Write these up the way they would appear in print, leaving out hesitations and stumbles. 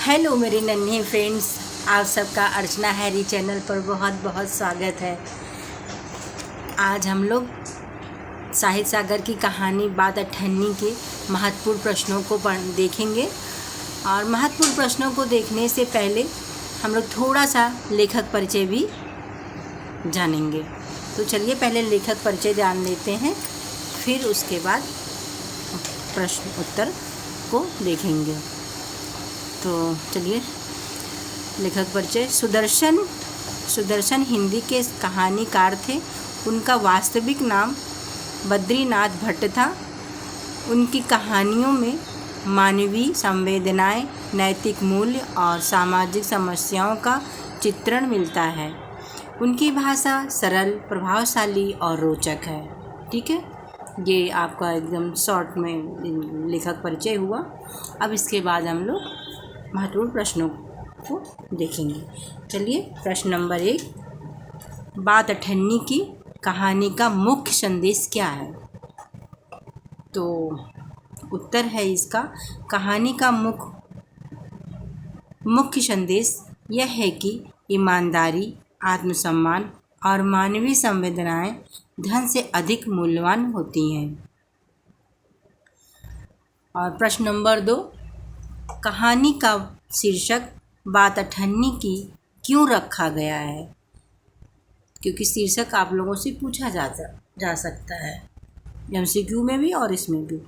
Hello मेरे नन्हे friends, आप सबका अर्चना हैरी चैनल पर बहुत बहुत स्वागत है। आज हम लोग साहित्य सागर की कहानी बात अठन्नी के महत्वपूर्ण प्रश्नों को देखेंगे। और महत्वपूर्ण प्रश्नों को देखने से पहले हम लोग थोड़ा सा लेखक परिचय भी जानेंगे। तो चलिए पहले लेखक परिचय जान लेते हैं, फिर उसके बाद प्रश्न उत्तर को देखेंगे। तो चलिए लेखक परिचय। सुदर्शन हिंदी के कहानीकार थे। उनका वास्तविक नाम बद्रीनाथ भट्ट था। उनकी कहानियों में मानवीय संवेदनाएं, नैतिक मूल्य और सामाजिक समस्याओं का चित्रण मिलता है। उनकी भाषा सरल, प्रभावशाली और रोचक है। ठीक है, ये आपका एकदम शॉर्ट में लेखक परिचय हुआ। अब इसके बाद हम लोग महत्वपूर्ण प्रश्नों को देखेंगे। चलिए प्रश्न नंबर 1, बात अठन्नी की कहानी का मुख्य संदेश क्या है? तो उत्तर है इसका, कहानी का मुख्य संदेश यह है कि ईमानदारी, आत्मसम्मान और मानवीय संवेदनाएं धन से अधिक मूल्यवान होती हैं। और प्रश्न नंबर 2, कहानी का शीर्षक बात अठन्नी की क्यों रखा गया है? क्योंकि शीर्षक आप लोगों से पूछा जा सकता है, एमसीक्यू में भी और इसमें भी।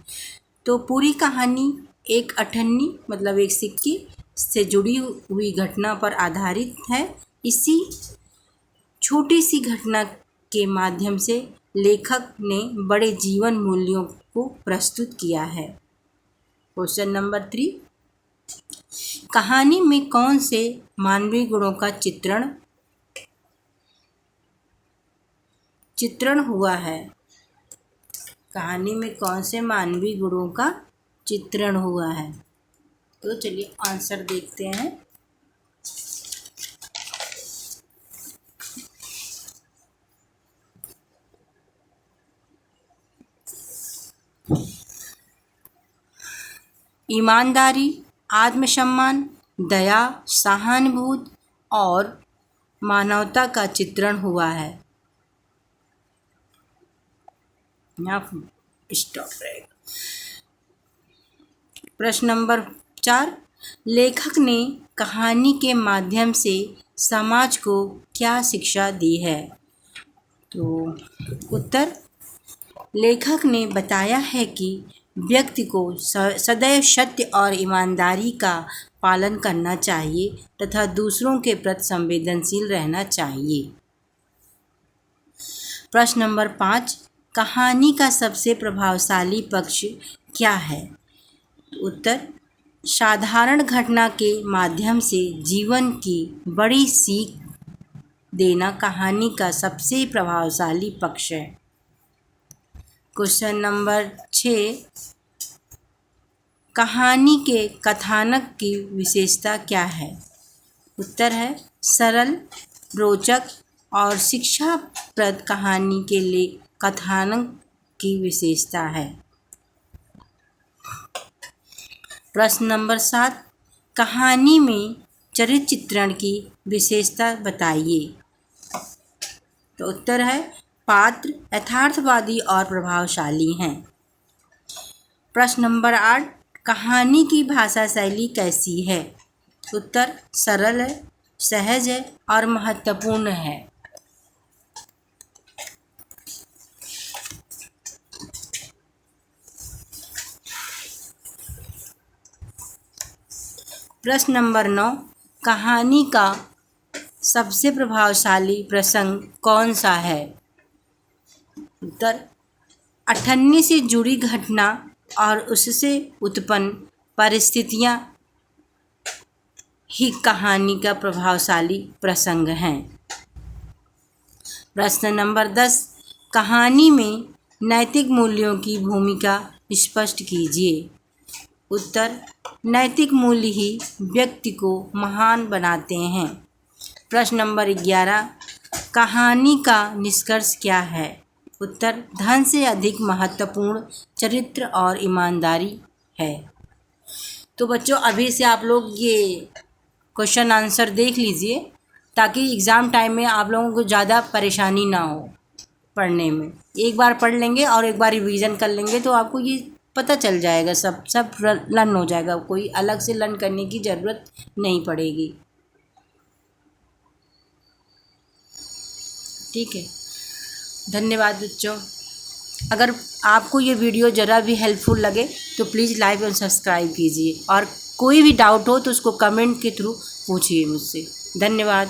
तो पूरी कहानी एक अठन्नी मतलब एक सिक्के से जुड़ी हुई घटना पर आधारित है। इसी छोटी सी घटना के माध्यम से लेखक ने बड़े जीवन मूल्यों को प्रस्तुत किया है। क्वेश्चन नंबर 3, कहानी में कौन से मानवीय गुणों का चित्रण हुआ है? कहानी में कौन से मानवीय गुणों का चित्रण हुआ है? तो चलिए आंसर देखते हैं। ईमानदारी, आत्मसम्मान, दया, सहानुभूति और मानवता का चित्रण हुआ है। यहाँ स्टॉप रहेगा। प्रश्न नंबर 4, लेखक ने कहानी के माध्यम से समाज को क्या शिक्षा दी है? तो उत्तर, लेखक ने बताया है कि व्यक्ति को सदैव सत्य और ईमानदारी का पालन करना चाहिए तथा दूसरों के प्रति संवेदनशील रहना चाहिए। प्रश्न नंबर 5, कहानी का सबसे प्रभावशाली पक्ष क्या है? उत्तर, साधारण घटना के माध्यम से जीवन की बड़ी सीख देना कहानी का सबसे प्रभावशाली पक्ष है। क्वेश्चन नंबर 6, कहानी के कथानक की विशेषता क्या है? उत्तर है, सरल, रोचक और शिक्षाप्रद कहानी के लिए कथानक की विशेषता है। प्रश्न नंबर 7, कहानी में चरित्र चित्रण की विशेषता बताइए। तो उत्तर है, पात्र यथार्थवादी और प्रभावशाली हैं। प्रश्न नंबर 8, कहानी की भाषा शैली कैसी है? उत्तर, सरल है, सहज है और महत्वपूर्ण है। प्रश्न नंबर 9, कहानी का सबसे प्रभावशाली प्रसंग कौन सा है? उत्तर, अठन्नी से जुड़ी घटना और उससे उत्पन्न परिस्थितियां ही कहानी का प्रभावशाली प्रसंग हैं। प्रश्न नंबर 10, कहानी में नैतिक मूल्यों की भूमिका स्पष्ट कीजिए। उत्तर, नैतिक मूल्य ही व्यक्ति को महान बनाते हैं। प्रश्न नंबर 11, कहानी का निष्कर्ष क्या है? उत्तर, धन से अधिक महत्वपूर्ण चरित्र और ईमानदारी है। तो बच्चों अभी से आप लोग ये क्वेश्चन आंसर देख लीजिए, ताकि एग्ज़ाम टाइम में आप लोगों को ज़्यादा परेशानी ना हो पढ़ने में। एक बार पढ़ लेंगे और एक बार रिवीजन कर लेंगे तो आपको ये पता चल जाएगा, सब लर्न हो जाएगा, कोई अलग से लर्न करने की ज़रूरत नहीं पड़ेगी। ठीक है, धन्यवाद बच्चों। अगर आपको ये वीडियो ज़रा भी हेल्पफुल लगे तो प्लीज़ लाइक और सब्सक्राइब कीजिए, और कोई भी डाउट हो तो उसको कमेंट के थ्रू पूछिए मुझसे। धन्यवाद।